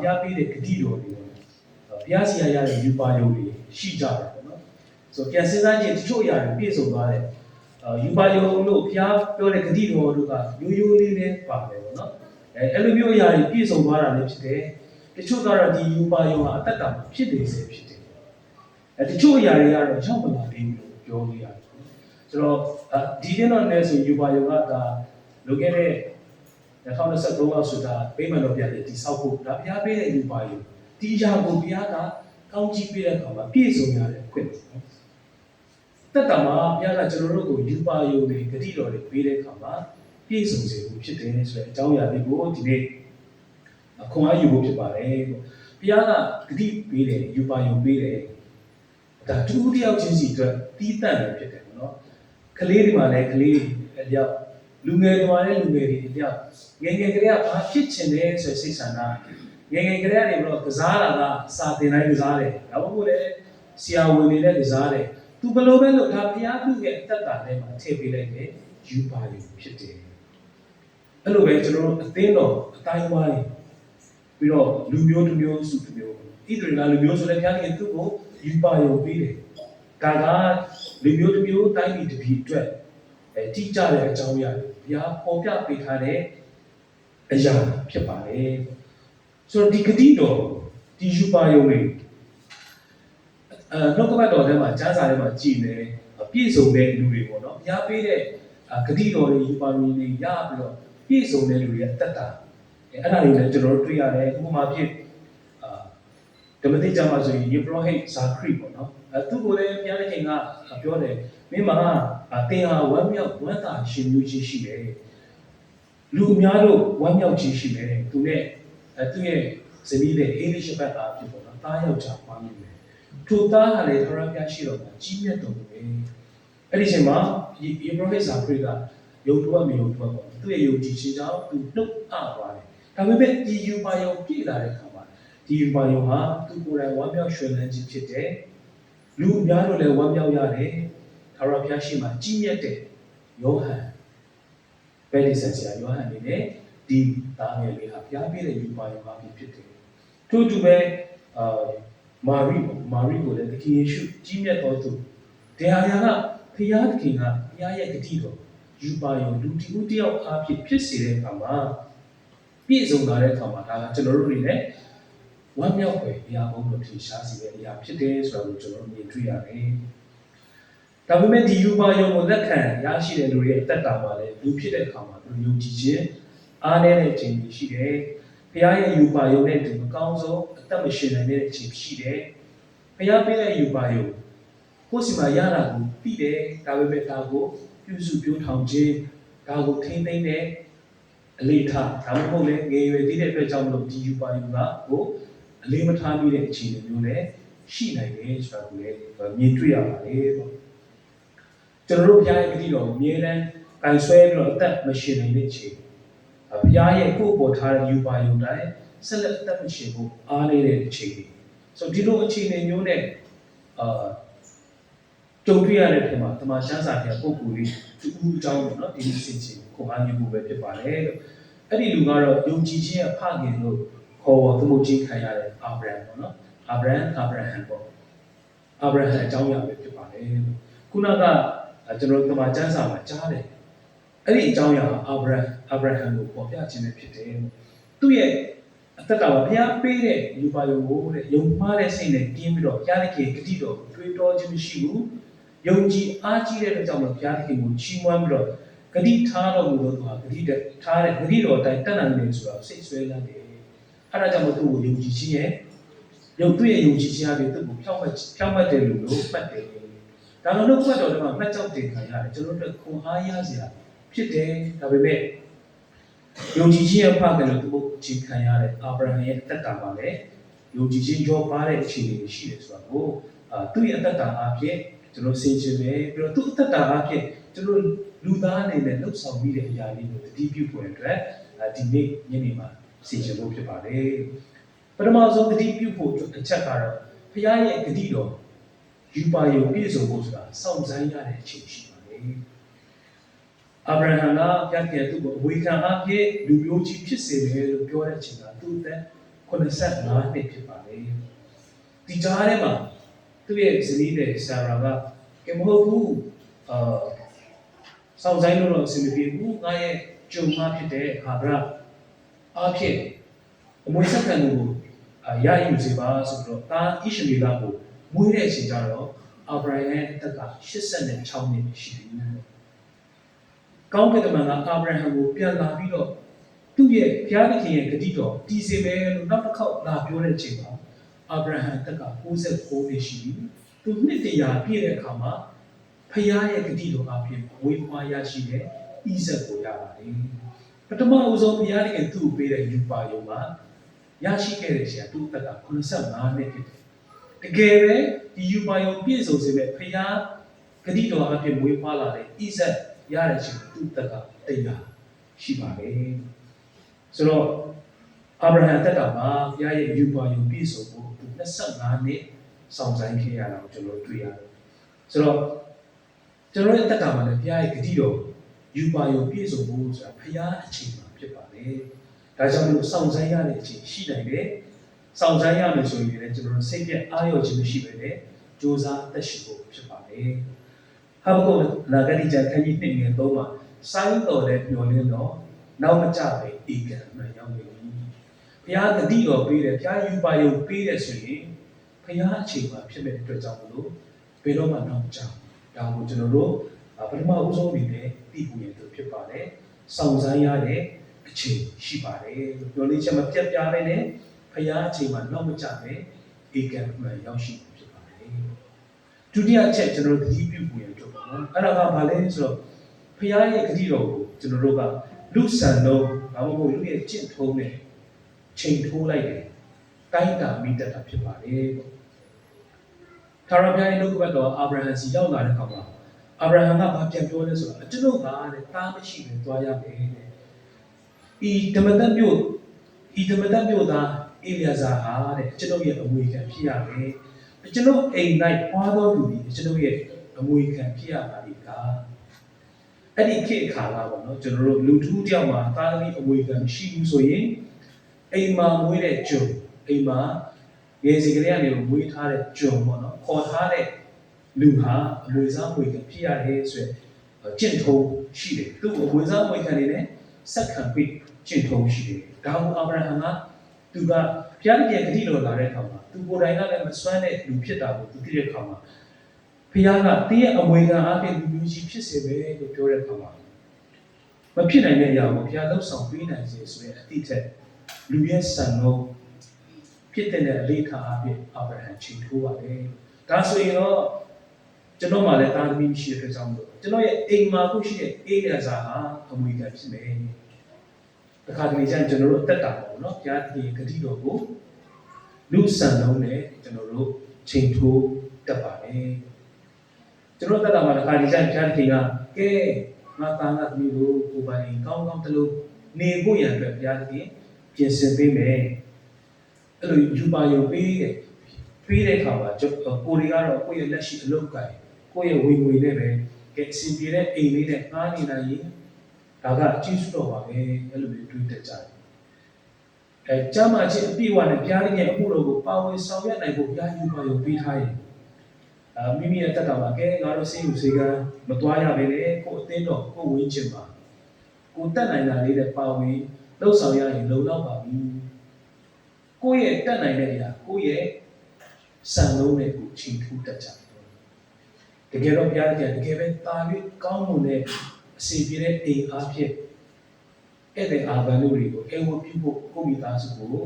ဘုရားပေးတဲ့ဂတိတော်တွေဘုရားစီရရတဲ့ယူပါယုံတွေရှိကြတယ်ပေါ့နော်ဆိုတော့ပြန်စဉ်းစားကြည့်တချို့အရာတွေပြည့်စုံသွားတဲ့ယူပါယုံလို့ဘုရားပြောတဲ့ဂတိတော်တို့ကရိုးရိုးလေးနဲ့ပါတယ်ပေါ့နော်အဲ့လိုမျိုးအရာတွေပြည့်စုံသွားတာလည်းဖြစ်တယ်တချို့ကတော့ဒီယူပါယုံဟာအသက်တာဖြစ်နေစေဖြစ်တယ်တချို့အရာတွေကတော့ရောက်မလာသေးဘူးလို့ပြောလို့ရတယ်ဆိုတော့ဒီနေ့တော့လည်းဆိုယူပါယုံကဒါလိုခဲ့တဲ့2023လောက်ဆိုတာပေးမလို့ပြတဲ့ဒီဆောက်ဖို့ဒါဘုရားပေးတဲ့ယူပါယုံဒီအရာကိုဘုရားကကောင်းကြီးပေးတဲ့အခါမှာပြည့်စုံရတဲ့အခွင့်တက်တာမှာဘုရားကကျွန်တော်တို့ကိုယူပါယုံတွေဂတိတော်တွေပေးတဲ့အခါမှာပြည့်စုံစေဖို့ဖြစ်တယ်ဆိုတဲ့အကြောင်းအရာတွေကိုဒီနေ့ခွန်အားယူဖို့ဖြစ်ပါတယ်ပေါ့ဘုရားကဂတိပေးတယ်ယူပါယုံပေးတယ်ဒါတူတယောက်ချင်းစီအတွက်တီးတန့်တယ်ဖြစ်တယ်ပေါ့နော်ကလေးတွေမှာလည်းကလေးအလျောက်လူငယ်တွေမှာလည်းလူငယ်တွေအလျောက်ငယ်ငယ်ကလေးကဘာဖြစ်ချင်လဲဆိုတဲ့စိတ်ဆန္ဒငယ်ငယ်ကလေးကနေပြီးတော့ကစားတာကစာသင်တိုင်းကစားတယ်ဒါမှမဟုတ်လည်းဆရာဝန်တွေလည်းကစားတယ်သူဘယ်လိုပဲလုပ်ဒါဘုရားပြုရဲ့အသက်တာထဲမှာထည့်ပေးလိုက်တယ်ယူပါယုံဖြစ်တယ်အဲ့လိုပဲကျွန်တော်တို့အသင်းတော်အတိုင်းဝိုင်းပြီးတော့လူမျိုးတစ်မျိုးစုတစ်မျိုးဣသရေလလူမျိုးဆိုတဲ့ဘုရားရှင်သူ့ကိုယူပါယုံပေးတယ်ဒါကလူမျိုးတစ်မျိုးတိုင်းပြည်တစ်ပြည်အတွက်တိကျတဲ့အကြောင်းအရာတွေဘုရားပေါ်ပြပေးထားတဲ့အရာဖြစ်ပါတယ်ဆိုတော့ဒီဂတိတော်ဒီယူပါယုံတွေနှုတ်ကပတ်တော်ထဲမှာကျမ်းစာထဲမှာကြည်နေပြည့်စုံတဲ့လူတွေပေါ့နော်ဘုရားပေးတဲ့ဂတိတော်တွေယူပါယုံတွေရပြီးတော့ပြည့်စုံတဲ့လူတွေရဲ့တက်တာအဲ့ဒါတွေလည်းကျွန်တော်တို့တွေ့ရတယ်ဥပမာဖြစ်ဓမ္မသစ်ကျမ်းမှာဆိုရင်ယေဘရဟိတ်ဇာခရိပေါ့နော်သူ့ကိုလည်းဘုရားသခင်ကပြောတယ်မင်းမတင်ဟာဝမ်းမြောက်ဝမ်းသာရှင်မျိုးချင်းရှိတယ်လူအများတို့ဝမ်းမြောက်ခြင်းရှိတယ်သူနဲ့သူ့ရဲ့ဇနီးတဲ့အေလိရှဘတ်အားဖြစ်ပေါ့နော်တားယောက်ျားပါမိတယ်ထိုသားကလည်းထာဝရဘုရားရှိတော်မှာကြီးမြတ်တော်မူတယ်အဲ့ဒီချိန်မှာယေဘရဟိတ်ဇာခရိကယုံတော့မယုံတော့ပေါ့သူ့ရဲ့ယုံကြည်ခြင်းကြောင့်သူနှုတ်အားသွားတယ်ဒါပေမဲ့ဒီယူပါယုံပြည့်လာတဲ့အခါမှာဒီယူပါယုံဟာသူကိုယ်တိုင်ဝမ်းမြောက်ရွှင်လန်းခြင်းဖြစ်တယ်လူအများတို့လည်းဝမ်းမြောက်ရတယ်ထာဝရဘုရားရှိမှကြီးမြတ်တဲ့ယောဟန်ဗက်ဒီဆန်ဆရာယောဟန်နေနဲ့ဒီသားငယ်လေးဟာဘုရားပြည့်တဲ့ယူပါယုံပါဖြစ်တယ်ထို့တူပဲမာရိကိုလည်းသခင်ယေရှုကြီးမြတ်တော်သူတရားရာကဘုရားသခင်ကဘုရားရဲ့ဂတိတော်ယူပါယုံလူတီဦးတယောက်အားဖြင့်ဖြစ်စေတဲ့အခါမှာပြည့်စုံလာတဲ့အခါမှာဒါကကျွန်တော်တို့တွေလည်းဝမ်းမြောက်ပဲဘုရားဘုန်းတော်ထင်ရှားစေတဲ့အရာဖြစ်တယ်ဆိုတာကိုကျွန်တော်တို့မြင်တွေ့ရတယ်။ဒါပေမဲ့ဒီယူပါယုံကိုလက်ခံရရှိတဲ့လူတွေရဲ့အသက်တာမှာလည်းလူဖြစ်တဲ့အခါမှာသူယုံကြည်ခြင်းအားနည်းတဲ့အချိန်တွေရှိတယ်။ဘုရားရဲ့ယူပါယုံနဲ့တူအကောင်းဆုံးအသက်မရှင်နိုင်တဲ့အချိန်ရှိတယ်။ဘုရားပေးတဲ့ယူပါယုံကိုယ်စီမှာရတာကိုသိတယ်ဒါပေမဲ့ဒါကိုပြုစုပြောထောင်ခြင်းဒါကိုထိမ့်သိမ့်တဲ့အလေးထားဒါမှမဟုတ်လည်းငယ်ရွယ်သေးတဲ့အတွက်ကြောင့်မလို့ဒီယူပါယုံကိုအလေးမထားမိတဲ့အခြေအနေမျိုးနဲ့ရှိနိုင်တယ်ဆိုတာကိုလည်းမြင်တွေ့ရပါတယ်ပေါ့ကျွန်တော်တို့ဘုရားရဲ့ဂတိတော်ကိုအမြဲတမ်းကင်ဆွဲပြီးတော့အသက်မရှင်နိုင်တဲ့အခြေဘုရားရဲ့ကိုယ်ပေါ်ထားတဲ့ယူပါယုံတိုင်းဆက်လက်အသက်မရှင်ဖို့အားနေတဲ့အခြေအနေဆိုဒီလိုအခြေအနေမျိုးနဲ့ကြုံတွေ့ရတဲ့ထဲမှာတမန်ရှမ်းစာပြန်ပုံကူလေးသူ့အကြောင်းပေါ့နော်ဒီလိုစင်ချင်းကိုအားယူဖို့ပဲဖြစ်ပါတယ်လို့အဲ့ဒီလူကတော့ယုံကြည်ခြင်းအဖခင်လို့ခေါ်ဝေါ်သမုတ်ခြင်းခံရတဲ့အာဗြဟံပေါ့နော်အာဗြဟံပေါ့အာဗြဟံအကြောင်းအရာပဲဖြစ်ပါတယ်ခုနကကျွန်တော်တမန်ကျမ်းစာမှာကြားတယ်အဲ့ဒီအကြောင်းအရာအာဗြဟံကိုပေါ်ပြခြင်းပဲဖြစ်တယ်သူ့ရဲ့အသက်တာမှာဘုရားပေးတဲ့ယူပါယုံကိုတဲ့ယုံမှားတဲ့စိတ်နဲ့ပြင်းပြီးတော့ဘုရားသခင်ဂတိတော်ကိုတွေးတောခြင်းမရှိဘူးယုံကြည်အားကြီးတဲ့အတွက်ကြောင့်ဘုရားသခင်ကိုချီးမွမ်းပြီးတော့ဂတိထားတော်မူသောသူဟာဂတိထားတဲ့ဂတိတော်အတိုင်းတတ်နိုင်တယ်ဆိုတာစိတ်ဆွဲလန်းတယ်အဲ့ဒါကြောင့်မို့သူ့ကိုယုံကြည်ခြင်းရဲ့သူ့ရဲ့ယုံကြည်ခြင်းအပြင်သူ့ကိုဖြောင့်မတ်တယ်လို့မှတ်တယ်ဒါတော့နှုတ်ပတ်တော်ထဲမှာမှတ်ကြောက်တင်ခံရတယ်ကျွန်တော်တို့ခွန်အားရစရာဖြစ်တယ်ဒါပေမဲ့ယုံကြည်ခြင်းအဖခင်လို့သူ့ကိုချီးခံရတဲ့အာဗြဟံရဲ့အသက်တာမှာလည်းယုံကြည်ခြင်းကြောပါတဲ့အခြေအနေရှိတယ်ဆိုတာကိုသူ့ရဲ့အသက်တာအဖြစ်ကျွန်တော်ဆင်ခြင်တယ်ပြီးတော့သူ့အသက်တာအဖြစ်ကျွန်တော်လူသားအနေနဲ့လှုပ်ဆောင်မိတဲ့အရာလေးကိုတတိပြုဖို့အတွက်ဒီနေ့ညနေမှာဆင်ခြင်ဖို့ဖြစ်ပါတယ်ပထမဆုံးတတိပြုဖို့အချက်ကတော့ဘုရားရဲ့ဂတိတော်ယူပါယုံပြည့်စုံဖို့ဆိုတာစောင့်ဆိုင်းရတဲ့အချိန်ရှိပါတယ်အာဗြဟံကဘုရားကသူ့ကိုအဝေခံအဖြစ်လူမျိုးကြီးဖြစ်စေတယ်လို့ပြောတဲ့အချိန်ကသူ့အသက် 85နှစ်ဖြစ်ပါလေဒီကြားထဲမှာသူ့ရဲ့ဇနီးနဲ့ဆာရာကကဲမဟုတ်ဘူးစောင့်ဆိုင်လို့အဆင်မပြေဘူးငါရဲ့ဂျုံမဖြစ်တဲ့ဟာဗရာအဖြစ်အမွေဆက်ခံမှုကိုရယူစေပါဆိုတော့တာဣရှမေလကိုမွေးတဲ့အချိန်ကျတော့အာဗြဟံရဲ့အသက်က86နှစ်ရှိပြီကောင်းကင်တမန်ကအာဗြဟံကိုပြန်လာပြီးတော့သူ့ရဲ့ဘုရားသခင်ရဲ့ဂတိတော်တည်စေမယ်လို့နောက်တစ်ခေါက်လာပြောတဲ့အချိန်မှာအာဗြဟံအသက်က69နှစ်ရှိပြီသူနှစ်တရာပြည့်တဲ့အခါမှာဖခင်ရဲ့ဂတိတော်အပြင်ဝေဖွာရရှိတဲ့ဣဇက်ကိုရပါတယ်ပထမဦးဆုံးဘုရားသခင်သူ့ကိုပေးတဲ့ယူပါယုံမှာရရှိခဲ့တဲ့ရှင်သူ့အသက်က85နှစ်ဖြစ်တယ်တကယ်ပဲဒီယူပါယုံပြည့်စုံစေမဲ့ဖခင်ဂတိတော်အပြင်ဝေဖွာလာတဲ့ဣဇက်ရတဲ့ရှင်သူ့အသက်ကတရားရှိပါတယ်ဆိုတော့အာဗြဟံတက်ကမှာဘုရားရဲ့ယူပါယုံပြည့်စုံဖို့သူ25နှစ်ဆောင်ဆိုင်ခဲ့ရတာကိုကျွန်တော်တွေ့ရတယ်ဆိုတော့ကျွန်တော်ရဲ့တက်ကမှာလည်းဘုရားရဲ့ဂတိတော်ယူပါယုံပြည့်စုံဖို့ဆိုတာဘုရားအချိန်မှာဖြစ်ပါတယ်ဒါကြောင့်မလို့ဆောင်ဆိုင်ရတဲ့အချိန်ရှိနိုင်တယ်ဆောင်ဆိုင်ရမယ်ဆိုရင်လည်းကျွန်တော်စိတ်ပြအားရခြင်းမရှိပဲနဲ့ကြိုးစားသက်ရှိဖို့ဖြစ်ပါတယ်ဟာဘကုတ်နာဂတိကျမ်းခန်းကြီး1ငယ်3မှာစိုင်းတော်တဲ့မျောလင်းတော့နောက်မကြပဲဧကံမှရောက်နေပြီဘုရားဂတိတော်ပေးတယ်ဘုရားယူပါယုံပေးတယ်ဆိုရင်ဘုရားအချိန်မှာဖြစ်မဲ့အတွက်ကြောင့်မလို့ဘယ်တော့မှနောက်ကြဒါကိုကျွန်တော်တို့ပထမဦးဆုံးအနေနဲ့သိဖို့ရလို့ဖြစ်ပါတယ်စောင့်ဆိုင်းရတဲ့အချိန်ရှိပါတယ်ပြောလေးချက်မပြတ်ပြားပဲနဲ့ဘုရားအချိန်မှာနောက်မကြပဲဧကံမှရောက်ရှိဖြစ်ပါတယ်ဒုတိယအချက်ကျွန်တော်တို့သတိပြုဖို့ရတော့ပေါ့နော်အဲ့ဒါကဘာလဲဆိုတော့ဘုရားရဲ့ဂတိတော်ကိုကျွန်တော်တို့ကလူဆန်လုံးဘာမှမဟုတ်လူရဲ့ကျင့်ထုံးနဲ့ချိန်ထိုးလိုက်တယ်တိုင်းတာမိတတ်တာဖြစ်ပါတယ်ထာဝရဘုရားရဲ့နှုတ်ကပတ်တော်အာဗြဟံစီရောက်လာတဲ့အခါမှာအာဗြဟံကဘာပြန်ပြောလဲဆိုတော့ကျွန်တော်ကတဲ့တားမရှိဘဲသွားရမယ်တဲ့ဤဓမ္မသက်မြို့သားအေလျာဇာဟာတဲ့ကျွန်တော်ရဲ့အမွေခံဖြစ်ရမယ်ကျွန်တော်အိမ်၌ပွားသောသူဒီကျွန်တော်ရဲ့အမွေခံဖြစ်ရပါလိမ့်ကအဲ့ဒီခေတ်အခါလာပေါ့နော်ကျွန်တော်တို့လူထုတယောက်မှာတားသမီးအမွေခံမရှိဘူးဆိုရင်အိမ်မှာမွေးတဲ့ဂျုံအိမ်မှာငယ်စီကလေးကနေမွေးထားတဲ့ဂျုံပေါ့နော်ခေါ်ထားတဲ့လူဟာအမွေစားမွေခံဖြစ်ရတယ်ဆိုရင်ကျင့်ထုံးရှိတယ်သူ့အမွေစားမွေခံနေတဲ့စက္ကန့်ပြီးကျင့်ထုံးရှိတယ်ဒါကိုအာဗြဟံကသူကဘုရားရဲ့ဂတိတော်လာတဲ့အခါမှာသူကိုယ်တိုင်ကလည်းမစွမ်းတဲ့လူဖြစ်တာကိုသူသိတဲ့အခါမှာဘုရားကတည့်ရဲ့အမွေခံအပြင်လူမျိုးကြီးဖြစ်စေပဲလို့ပြောတဲ့အခါမှာမဖြစ်နိုင်တဲ့အရာကိုဘုရားလှုပ်ဆောင်ပေးနိုင်စေဆိုတဲ့အတိတ်ထက်လူရဲ့စံလုံးဖြစ်တဲ့အလေးထားအပြင်အာဗြဟံချိန်ထိုးပါတယ်ဒါဆိုရင်တော့ကျွန်တော်မှလည်းတာသမီမရှိတဲ့အတွက်ကြောင့်မလို့ကျွန်တော်ရဲ့အိမ်မှာခုရှိတဲ့အေလျာဇာဟာအမွေခံဖြစ်မယ်တခါတလေကျရင်ကျွန်တော်တို့အသက်တာပေါ့နော်ဘုရားသခင်ဂတိတော်ကိုလူစံလုံးနဲ့ကျွန်တော်တို့ချိန်ထိုးတတ်ပါတယ်ကျွန်တော်တက်တာမှာတခါတလေကျရင်ဘုရားသခင်ကကဲငါသားငါသမီးကိုကိုယ်ပိုင်ကောင်းကောင်းတလို့နေဖို့ရန်အတွက်ဘုရားသခင်ပြင်ဆင်ပေးမယ်အဲ့လိုယူပါယုံပေးတဲ့အခါမှာကိုယ်တွေကတော့ကိုယ့်ရဲ့လက်ရှိအလုပ်ကိုင်ကိုယ့်ရဲ့ဝင်ငွေနဲ့ပဲကဲအစီအပြေတဲ့အိမ်လေးနဲ့ငှားနေနိုင်ရင်ဒါကအကျဉ်းစုတော့ပါပဲအဲ့လိုမျိုးတွေးတတ်ကြတယ်ကျမ်းမာခြင်းအပြည့်အဝနဲ့ဘုရားရဲ့အမှုတော်ကိုပါဝင်ဆောင်ရွက်နိုင်ဖို့ဘုရားယူပါယုံပေးထားရင်မိမိရဲ့တက်တာမှာကဲငါတို့စိတ်ယူစေကမသွားရပဲလေကိုယ်အသင်းတော်ကိုယ်ဝင်းချင်ပါကိုယ်တက်နိုင်တာလေးနဲ့ပါဝင်လှုပ်ဆောင်ရရင်လုံလောက်ပါပြီကိုယ့်ရဲ့တက်နိုင်တဲ့အရာကိုယ့်ရဲ့စံလုံးနဲ့ကိုချိန်ထူးတတ်ကြတယ်တကယ်တော့ဘုရားတရားတကယ်ပဲတာပြီးကောင်းမွန်တဲ့အစီပြေတဲ့အိမ်အားဖြင့်အဲ့ဒီအာဘန်တို့တွေကိုအေဝပြုဖို့ကိုမိသားစုကို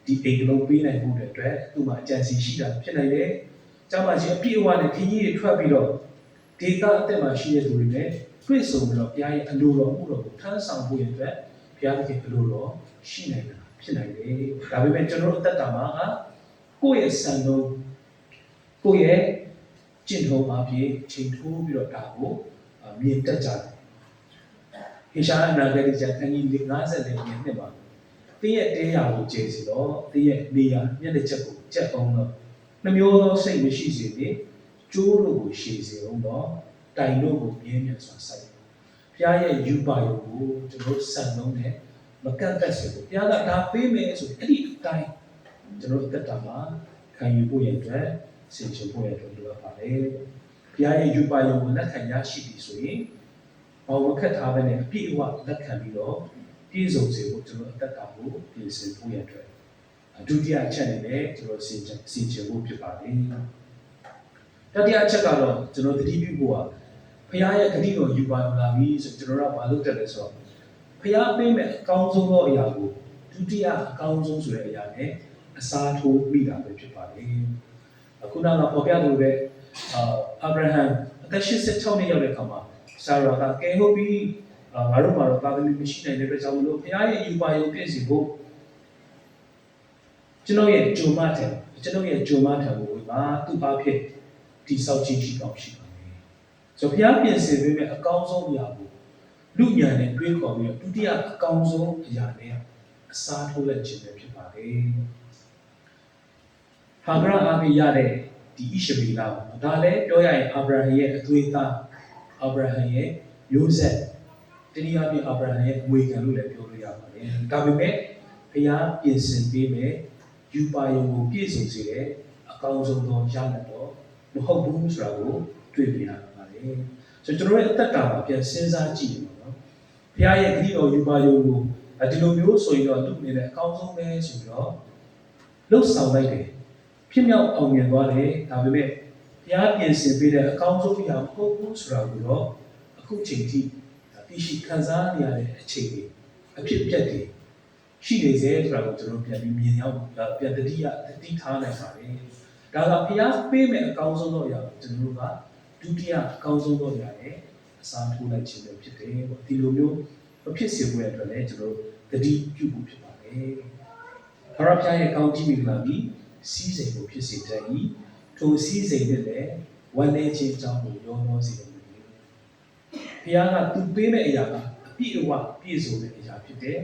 ဒီအိမ်လုံးပေးနိုင်ဖို့အတွက်သူ့မှာအကြံစီရှိတာဖြစ်နိုင်တယ်။ကျောင်းမှာရှိအပြည့်အဝနဲ့ခကြီးတွေထွက်ပြီးတော့ဒေတာအသက်မှာရှိတဲ့သူတွေနဲ့တွေ့ဆုံပြီးတော့ဘုရားရဲ့အလိုတော်မှုတော်ကိုထမ်းဆောင်ဖို့အတွက်ဘုရားရဲ့အလိုတော်ရှိနိုင်တာဖြစ်နိုင်တယ်။ဒါပေမဲ့ကျွန်တော်တို့အသက်တာမှာကိုယ့်ရဲ့စံလုံးကိုယ့်ရဲ့ကျင့်ထုံးအပြင်ချိန်ထိုးပြီးတော့ဒါကိုမြင်တတ်ကြတယ်။ဟေရှာယနာဂတိကျမ်းခန်းကြီး54ညနှစ်မှာတည့်ရဲ့တဲရာကိုကျဲစီတော့တည့်ရဲ့နေရာမျက်နှာချက်ကိုကြက်အောင်တော့နှမျိုးသောစိတ်မရှိစေလေကျိုးတို့ကိုရှည်စေအောင်တော့တိုင်တို့ကိုမြဲမြံစွာစိုက်။ဘုရားရဲ့ယူပါယုံကိုကျွန်တော်စံလုံးနဲ့မကန့်သက်စေဘူး။ဘုရားကဒါပေးမယ်ဆိုအဲ့ဒီအတိုင်း ကျွန်တော်အသက်တာမှာခံယူဖို့ရတဲ့ဆင်ခြင်ဖို့ရတဲ့လိုအပ်ပါတယ်ဘုရားရဲ့ယူပါယုံကိုလက်ခံရရှိပြီဆိုရင်ဘာဝခက်ထားပဲနဲ့အပြည့်အဝလက်ခံပြီးတော့ပြည့်စုံစေဖို့ကျွန်တော်အသက်တာကိုပြင်ဆင်ဖို့ရတဲ့ဒုတိယအချက်အနေနဲ့ကျွန်တော်ဆင်ခြင်ဖို့ဖြစ်ပါတယ်တတိယအချက်ကတော့ကျွန်တော်သတိပြုဖို့ကဘုရားရဲ့ဂတိတော်ယူပါလာပြီဆိုကျွန်တော်တို့ကမလုပ်တတ်လဲဆိုတော့ဘုရားပေးမဲ့အကောင်းဆုံးသောအရာကိုဒုတိယအကောင်းဆုံးဆိုတဲ့အရာနဲ့အစားထိုးမိတာပဲဖြစ်ပါတယ်အခုနောက်တော့ပေါ်ပြလို့ပဲအာဗြဟံအသက်86နှစ်ရောက်တဲ့အခါမှာဆာရာကကဲဟုတ်ပြီးငါတို့မှာတော့သာသမီမရှိနိုင်တဲ့အတွက်ကြောင့်မလို့ဘုရားရဲ့ယူပါယုံပြည့်စုံဖို့ကျွန်တော်ရဲ့ဂျုံမထံကိုဝေပါသူ့အားဖြင့်တိဆောက်ခြင်းရှိကောင်းရှိပါမယ်ဆိုတော့ဘုရားပြင်ဆင်ပေးမဲ့အကောင်းဆုံးအရာကိုလူညာနဲ့တွေးခေါ်ပြီးတော့ဒုတိယအကောင်းဆုံးအရာနဲ့အစားထိုးလက်ခြင်းပဲဖြစ်ပါတယ်ဟာဂရအားဖြင့်ရတဲ့ဒီဣရှမေလဒါလည်းပြောရရင်အာဗြဟံရဲ့အသွေးသားအာဗြဟံရဲ့မျိုးဆက်တနည်းအားဖြင့်အာဗြဟံရဲ့အမွေခံလို့လည်းပြောလို့ရပါတယ်ဒါပေမဲ့ဘုရားပြင်ဆင်ပေးမဲ့ယူပါယုံကိုပြည့်စုံစေတဲ့အကောင်းဆုံးသောရလဒ်တော့မဟုတ်ဘူးဆိုတာကိုတွေ့မြင်ရပါတယ်ဆိုတော့ကျွန်တော်ရဲ့အသက်တာမှာပြန်စဉ်းစားကြည့်ရအောင်နော်ဘုရားရဲ့ဂရုတော်ယူပါယုံကိုဒီလိုမျိုးဆိုရင်တော့သူ့အနေနဲ့အကောင်းဆုံးပဲဆိုပြီးတော့လှုပ်ဆောင်လိုက်တယ်ဖြစ်မြောက်အောင်မြင်သွားတယ်ဒါပေမဲ့ဘုရားပြင်ဆင်ပေးတဲ့အကောင်းဆုံးအရာမဟုတ်ဘူးဆိုတာကိုတော့အခုချိန်ထိသိရှိခံစားနေရတဲ့အချိန်တွေအဖြစ်အပျက်တွေရှိနေစေဆိုတာကိုကျွန်တော်ပြန်ပြီးမြင်ရောက်ပြန်တတိထားနိုင်ပါတယ်ဒါကဘုရားပေးမဲ့အကောင်းဆုံးသောအရာကိုကျွန်တော်တို့ကဒုတိယအကောင်းဆုံးသောအရာနဲ့အစားထိုးလိုက်ခြင်းပဲဖြစ်တယ်ပေါ့ဒီလိုမျိုးမဖြစ်စေဖို့အတွက်လည်းကျွန်တော်တတိပြုဖို့ဖြစ်ပါတယ်ဘုရားဖျားရဲ့ကောင်းကြီးမင်္ဂလာပြီးစီးစိမ်ကိုဖြစ်စေတတ်၏ထိုစီးစိမ်နဲ့လည်းဝမ်းနည်းခြင်းကြောင့်ကိုရောနှောစေတယ်ဘုရားကသူပေးမဲ့အရာကအပြည့်အဝပြည့်စုံတဲ့အရာဖြစ်တယ်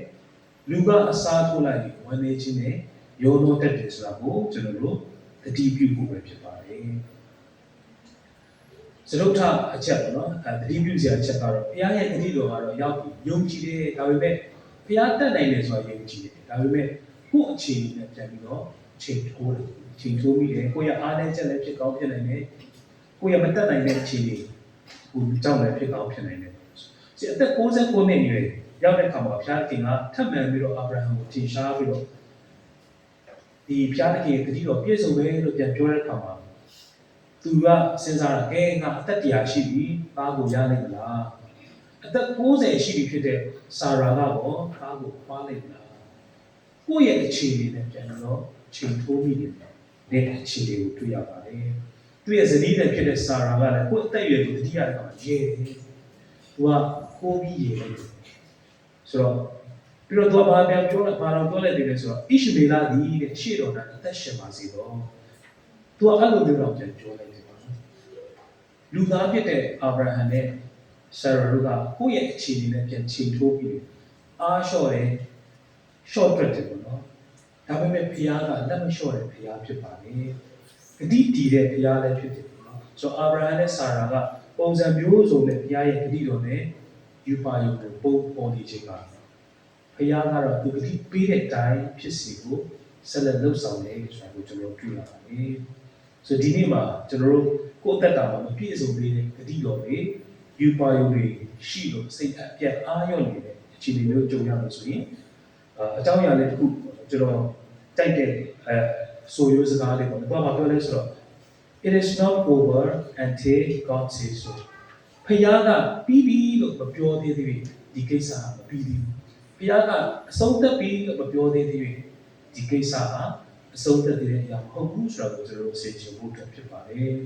လူကအစားထိုးလိုက်ဝမ်းနည်းခြင်းနဲ့ရောနှောတတ်တယ်ဆိုတာကိုကျွန်တော်တို့တတိပြုဖို့ပဲဖြစ်ပါတယ်စရုပ်ထအချက်ပေါ့နော်တတိပြုစရာအချက်ကတော့ဘုရားရဲ့တတိတော်ကတော့ရောက်ပြီးယုံကြည်တယ်ဒါပေမဲ့ဘုရားတတ်နိုင်တယ်ဆိုတာယုံကြည်တယ်ဒါပေမဲ့ကိုယ့်အခြေအနေနဲ့ပြန်ပြီးတော့ချိန်ထိုးမိတယ်ကိုယ့်ရဲ့အားနည်းချက်လည်းဖြစ်ကောင်းဖြစ်နိုင်တယ်ကိုယ့်ရဲ့မတတ်နိုင်တဲ့အခြေအနေကိုကြောက်လည်းဖြစ်ကောင်းဖြစ်နိုင်တယ်ဒီအသက်69နှစ်ရွယ်ရောက်တဲ့အခါမှာဘုရားခင်ကထပ်မံပြီးတော့အာဗြဟံကိုထင်ရှားပြီးတော့ဒီဘုရားခင်ရဲ့တတိတော်ပြည့်စုံတယ်လို့ပြန်ပြောတဲ့အခါမှာသူကစဉ်းစားတာငါအသက်100ရှိပြီသားကိုရနိုင်မလားအသက်90ရှိပြီဖြစ်တဲ့ဆာရာကတော့သားကိုဖွားနိုင်မလားကိုယ့်ရဲ့အခြေအနေနဲ့ပြန်တော့ချိန်ထိုးမိတဲ့အခြေအနေကိုတွေ့ရပါတယ်သူရဲ့ဇနီးနဲ့ဖြစ်တဲ့ဆာရာကလည်းကိုယ့်အသက်အရွယ်ကိုတတိယတဲ့အခါမှာရဲတယ်သူကကိုးပြီးရဲတယ်ဆိုတော့ပြီးတော့သူကဘာပြန်ပြောလဲဘာတော့ပြောလိုက်တယ်လဲဆိုတော့ဣရှမေလသည်တဲ့ရှေ့တော်ကအသက်ရှင်ပါစေတော့သူကအဲ့လိုမျိုးတော့ပြန်ပြောလိုက်တယ်ပေါ့နော်လူသားဖြစ်တဲ့အာဗြဟံနဲ့ဆာရာတို့ကကိုယ့်ရဲ့အခြေအနေနဲ့ပြန်ချိန်ထိုးပြီးအားလျှော့တယ် short တွက်တယ်ပေါ့နော်ဒါပေမဲ့ဘုရားကလက်မလျှော့တဲ့ဘုရားဖြစ်ပါလေဂတိတည်တဲ့ဘုရားလည်းဖြစ်တယ်ပေါ့နော်ဆိုတော့အာဗြဟံနဲ့ဆာရာကပုံစံမျိုးစုံနဲ့ဘုရားရဲ့ဂတိတော်နဲ့ယူပါယုံကိုပုံပေါ်နေခြင်းပါဘုရားကတော့သူဂတိပေးတဲ့အတိုင်းဖြစ်စီကိုဆက်လက်လှုပ်ဆောင်တယ်ဆိုတာကိုကျွန်တော်တွေ့ရပါတယ်ဆိုတော့ဒီနေ့မှာကျွန်တော်တို့ကိုယ့်အသက်တာမှာမပြည့်စုံသေးတဲ့ဂတိတော်တွေယူပါယုံတွေရှိလို့စိတ်အပြတ်အားရနေတဲ့အခြေအနေမျိုးကြုံရလို့ဆိုရင်အကြောင်းအရာလေးတစ်ခုကျွန်တော်တိုက်တဲ့ဆိုရိုးစကားလေးပေါ့ဘာမှပြောလဲဆိုတော့ it is not over until God says so ဖခင်ကပြီးပြီလို့မပြောသေးသေးဒီကိစ္စမပြီးသေးဘူးဖခင်ကအဆုံးသတ်ပြီလို့မပြောသေးသေးဒီကိစ္စကအဆုံးသတ်တဲ့အရာမဟုတ်ဘူးဆိုတော့ကျွန်တော်တို့သိချင်ဖို့ဖြစ်ပါတယ်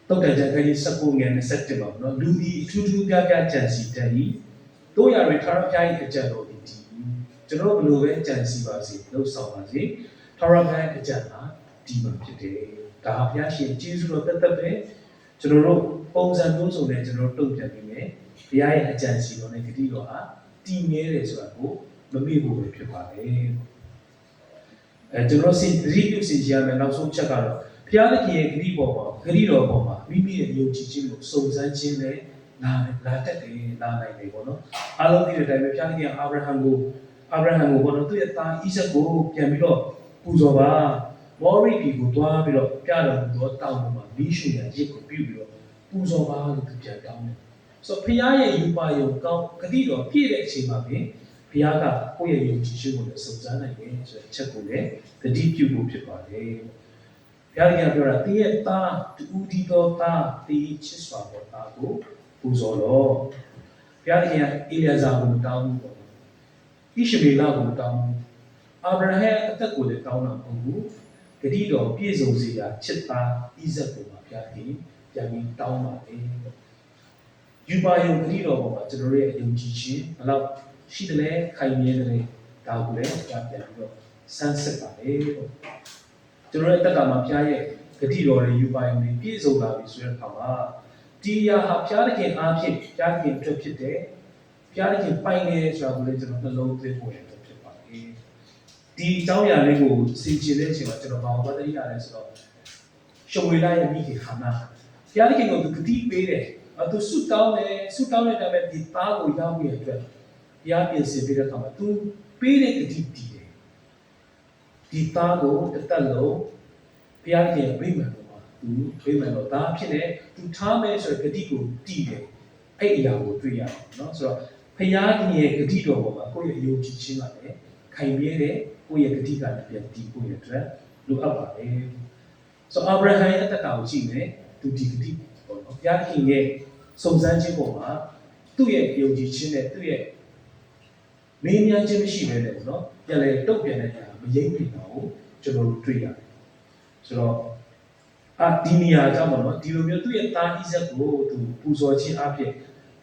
တော့ကြတဲ့ခရီး19ငယ်27ပါနော်လူဒီအထူးထူးပြပြကြံစီတတ်၏တို့ရတွေထာဝရဘုရားရဲ့အကြံတော်ဒီကျွန်တော်ဘယ်လိုပဲကြံစီပါစေလှုပ်ဆောင်ပါစေထာဝရဘုရားရဲ့အကြံဟာဒီမှာဖြစ်တယ်ဒါဘုရားရှင်ကျေးဇူးတော်တက်ပဲကျွန်တော်တို့ပုံစံမျိုးစုံနဲ့ကျွန်တော်တို့တုံ့ပြန်ပြီးမယ်ဘုရားရဲ့အကြံစီတော်နဲ့ဂတိတော်ဟာတည်မြဲတယ်ဆိုတာကိုမမေ့ဖို့ပဲဖြစ်ပါတယ်ကျွန်တော်စီရီပြုစီရမယ်နောက်ဆုံးချက်ကတော့ဘုရားသခင်ရဲ့ဂတိတော်ပေါ်မှာမိမိရဲ့ယုံကြည်ခြင်းကိုစုံစမ်းခြင်းနဲ့လာတတ်တယ်လာနိုင်တယ်ပေါ့နော်အားလုံးသိတဲ့အတိုင်းပဲဘုရားသခင်အာဗြဟံကို အာဗြဟံကိုဘောနော်သူ့ရဲ့သားဣဇက်ကိုပြန်ပြီးတော့ပူဇော်ပါမောရိပြည်ကိုတွားပြီးတော့ပြတော်မူသောတောင်ပေါ်မှာမိရှုရရစ်ကိုပြုပြီးတော့ပူဇော်ပါလို့သူပြန်တောင်းတယ်ဆိုတော့ဖခင်ရဲ့ယူပါယုံကောင်းဂတိတော်ပြည့်တဲ့အချိန်မှာပဲဘုရားကကိုယ့်ရဲ့ယုံကြည်ခြင်းကိုလည်းစုံစမ်းနိုင်တယ်ဆိုတဲ့အချက်ကိုလည်းဂတိပြုဖို့ဖြစ်ပါတယ်ဘုရားကပြောတာတင်းရဲ့သားတူဒီတော်သားတီးချစ်စွာသောသားကိုပူဇော်တော်ဘုရားကအေလျာဇာကိုတောင်းဖို့ဣရှမေလကိုတောင်းအာဗြဟံအသက်ကိုလည်းတောင်းတာမဟုတ်ဘူးဂတိတော်ပြည့်စုံစေရာချစ်သားဣဇက်ကိုပါဘုရားကပြန်ပြီးတောင်းပါတယ်ယူပါယုံဂတိတော်ပေါ်မှာကျွန်တော်ရဲ့ယုံကြည်ခြင်းဘယ်လောက်ရှိတယ်လဲခိုင်မြဲတယ်ဒါကိုလည်းပြန်ပြီးတော့စမ်းစစ်ပါလေပေါ့ကျွန်တော်ရဲ့တက္ကမှာဘုရားရဲ့ဂတိတော်တွေယူပါယုံတွေပြည့်စုံလာပြီဆိုတဲ့အခါမှာဒီရာဟာဘုရားသခင်အားဖြင့်ဘုရားသခင်အတွက်ဖြစ်တယ်ဘုရားသခင်ပိုင်နေဆိုတာကိုလည်းကျွန်တော်နှလုံးသွင်းဖို့ရဖြစ်ပါတယ်ဒီအကြောင်းအရာလေးကိုစင်ကြယ်တဲ့အချိန်မှာကျွန်တော်ဘာဝတ္တိရတယ်ဆိုတော့ရှမွေလရဲ့မိခင်ဟာနာဘုရားသခင်ကိုသူဂတိပေးတယ်သူဆုတောင်းတဲ့တာပဲဒီသားကိုရဖို့ရအတွက်ဘုရားပြင်ဆင်ပေးတဲ့အခါမှာသူပေးတဲ့ဂတိတည်တယ်ဒီသားကိုတစ်သက်လုံးဘုရားခင်ပြိမှန်တော်မှာသူပြိမှန်တော်သားဖြစ်တဲ့သူထားမယ်ဆိုတဲ့ဂတိကိုတည်တယ်အဲ့အရာကိုတွေ့ရတယ်နော်ဆိုတော့ဘုရားခင်ရဲ့ဂတိတော်ပေါ်မှာကိုယ့်ရဲ့ယုံကြည်ခြင်းကလည်းခိုင်မြဲတဲ့ကိုယ့်ရဲ့ဂတိကလည်းပြန်တည်ဖို့ရအတွက်လိုအပ်ပါတယ်ဆိုတော့အာဗြဟံရဲ့အသက်တာကိုကြည့်မယ်သူဒီဂတိပေါ့နော်ဘုရားခင်ရဲ့စုံစမ်းခြင်းပေါ်မှာသူ့ရဲ့ယုံကြည်ခြင်းနဲ့သူ့ရဲ့မင်းများခြင်းမရှိဘဲနဲ့နော်ပြန်လေတုတ်ပြန်တဲ့အခါမရိပ်ပြင်တော့ကျွန်တော်တို့တွေ့ရတယ်ဆိုတော့ဒီနေရာကြောင့်ပေါ့နော်ဒီလိုမျိုးသူ့ရဲ့သားဣဇက်ကိုသူပူဇော်ခြင်းအဖြစ်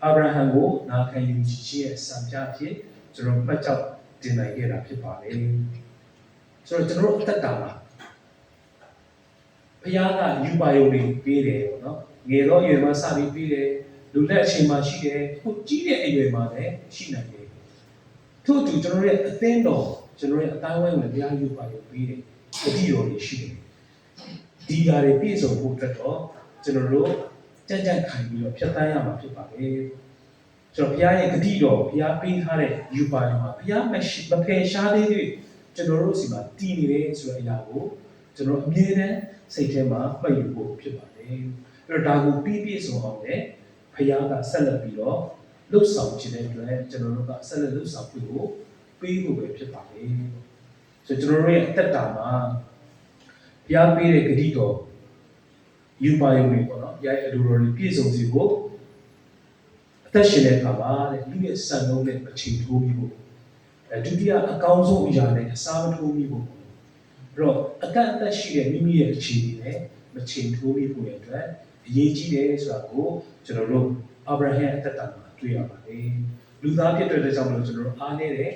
အာဗြဟံကိုနာခံယူခြင်းရဲ့စံပြအဖြစ်ကျွန်တော်မှတ်ကြောက်တင်နိုင်ခဲ့တာဖြစ်ပါတယ်ဆိုတော့ကျွန်တော်တို့အသက်တာမှာဘုရားကယူပါယုံတွေပေးတယ်ပေါ့နော်ငယ်တော့အရွယ်မှာစပြီးပေးတယ်လူလက်အချိန်မှာရှိတယ်ခုကြီးတဲ့အရွယ်မှာလည်းရှိနိုင်တယ်ထို့အတူကျွန်တော်ရဲ့အသင်းတော်ကျွန်တော်ရဲ့အတိုင်းဝိုင်းကိုဘုရားယူပါယုံပေးတယ်အတိတော်တွေရှိတယ်ဒီဓာတ်တွေပြည့်စုံဖို့အတွက်တော့ကျွန်တော်တို့ကြံ့ကြံ့ခံပြီးတော့ဖြတ်သန်းရမှာဖြစ်ပါတယ်ဆိုတော့ဘုရားရဲ့ဂတိတော်ဘုရားပေးထားတဲ့ယူပါယုံမှာဘုရားမဖယ်ရှားသေးသေးကျွန်တော်တို့စီမှာတည်နေတယ်ဆိုတဲ့အရာကိုကျွန်တော်အမြဲတမ်းစိတ်ထဲမှာမှတ်ယူဖို့ဖြစ်ပါတယ်အဲ့တော့ဒါကိုပြည့်စုံအောင်လည်းဘုရားကဆက်လက်ပြီးတော့လှုပ်ဆောင်ခြင်းတဲ့အတွက်ကျွန်တော်တို့ကဆက်လက်လှုပ်ဆောင်ဖို့ပေးဖို့ပဲဖြစ်ပါတယ်ဆိုတော့ကျွန်တော်တို့ရဲ့အသက်တာမှာဘုရားပေးတဲ့ဂတိတော်ယူပါယုံတွေပေါ့နော်ဘုရားရဲ့အလိုတော်တွေပြည့်စုံစေဖို့အသက်ရှင်တဲ့အခါမှာလူရဲ့စံနှုန်းနဲ့အချိန်ထိုးပြီးဖို့ဒုတိယအကောင်းဆုံးအရာနဲ့အစားမထိုးပြီးဖို့အဲ့တော့အကန့်အသတ်ရှိတဲ့မိမိရဲ့အခြေအနေနဲ့မချိန်ထိုးပြီးဖို့ရတဲ့အရေးကြီးတယ်ဆိုတာကိုကျွန်တော်တို့အာဗြဟံအသက်တာမှာတွေ့ရပါတယ်လူသားဖြစ်တဲ့အတွက်ကြောင့်မလို့ကျွန်တော်တို့အားနေတဲ့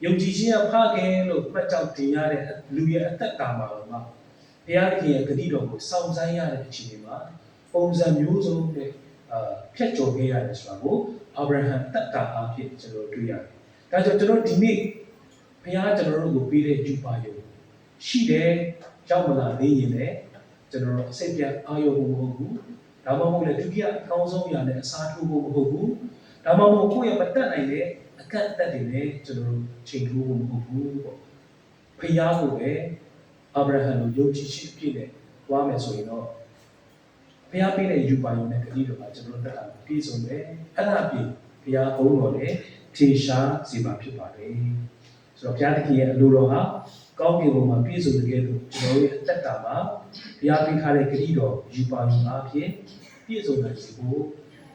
ယုံကြည်ခြင်းအဖခင်လို့မှတ်ကြောက်တင်ရတဲ့လူရဲ့အသက်တာမှာတော့ဘုရားခင်ရဲ့ဂတိတော်ကိုစောင့်ဆိုင်းရတဲ့အခြေအနေမှာပုံစံမျိုးစုံနဲ့ဖြတ်ကျော်ခဲ့ရတယ်ဆိုတာကိုအာဗြဟံအသက်တာအဖြစ်ကျွန်တော်တွေ့ရတယ်ဒါကြောင့်ကျွန်တော်ဒီနေ့ဘုရားကျွန်တော်တို့ကိုပေးတဲ့ယူပါယုံရှိတယ်ရောက်မလာသေးရင်လည်းကျွန်တော်တို့စိတ်ပြန်အာရုံမဟုတ်ဘူးဒါမှမဟုတ်လည်းဒုတိယအကောင်းဆုံးအရာနဲ့အစားထိုးဖို့မဟုတ်ဘူးဒါမှမဟုတ်ကိုယ့်ရဲ့မတက်နိုင်တဲ့အကန့်အသတ်တွေနဲ့ကျွန်တော်တို့ချိန်ထိုးဖို့မဟုတ်ဘူးပေါ့ဖျားဖို့ပဲအာဗြဟံကိုယုံကြည်ခြင်းပြည့်နဲ့တွားမယ်ဆိုရင်တော့ဖျားပေးတဲ့ယူပါယုံနဲ့ဂတိတော်ကကျွန်တော်တို့တက်တာပြည့်စုံတယ်အဲ့ဒါပြည့်ဖျားဘုန်းတော်နဲ့ထင်ရှားစေမှာဖြစ်ပါတယ်ဆိုတော့ဘုရားသခင်ရဲ့အလိုတော်ဟာကောင်းကင်ဘုံမှာပြည့်စုံတဲ့လို့ကျွန်တော်ရဲ့အသက်တာမှာဘုရားပေးထားတဲ့ဂတိတော်ယူပါယုံအဖြစ်ပြည့်စုံနိုင်စေဖို့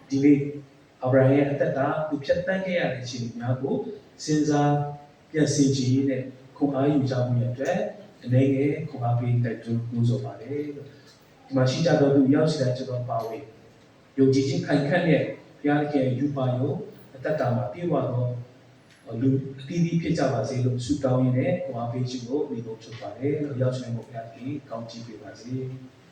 ဒီနေ့အာဗြဟံရဲ့အသက်တာသူဖြတ်သန်းခဲ့ရတဲ့အချိန်များကိုစဉ်းစားပြန်ဆင်ခြင်ရတဲ့ခွန်အားယူကြမှုရဲ့အတွက်အနေငယ်ခွန်အားပေးတိုက်တွန်းနှိုးဆော်ပါတယ်ဒီမှာရှိကြတော်သူရောက်ရှိတဲ့ကျွန်တော်ပါဝင်ယုံကြည်ခြင်းခိုင်ခန့်တဲ့ဘုရားသခင်ယူပါယုံအသက်တာမှာပြည့်ဝသောလူအသီးသီးဖြစ်ကြပါစေလို့ဆုတောင်းရင်းနဲ့ခွန်အားပေးခြင်းကိုဒီလိုချုပ်ပါတယ်လို့ရောက်ရှိနေဖို့ဘုရားသခင်ကောင်းချီးပေးပါစေ။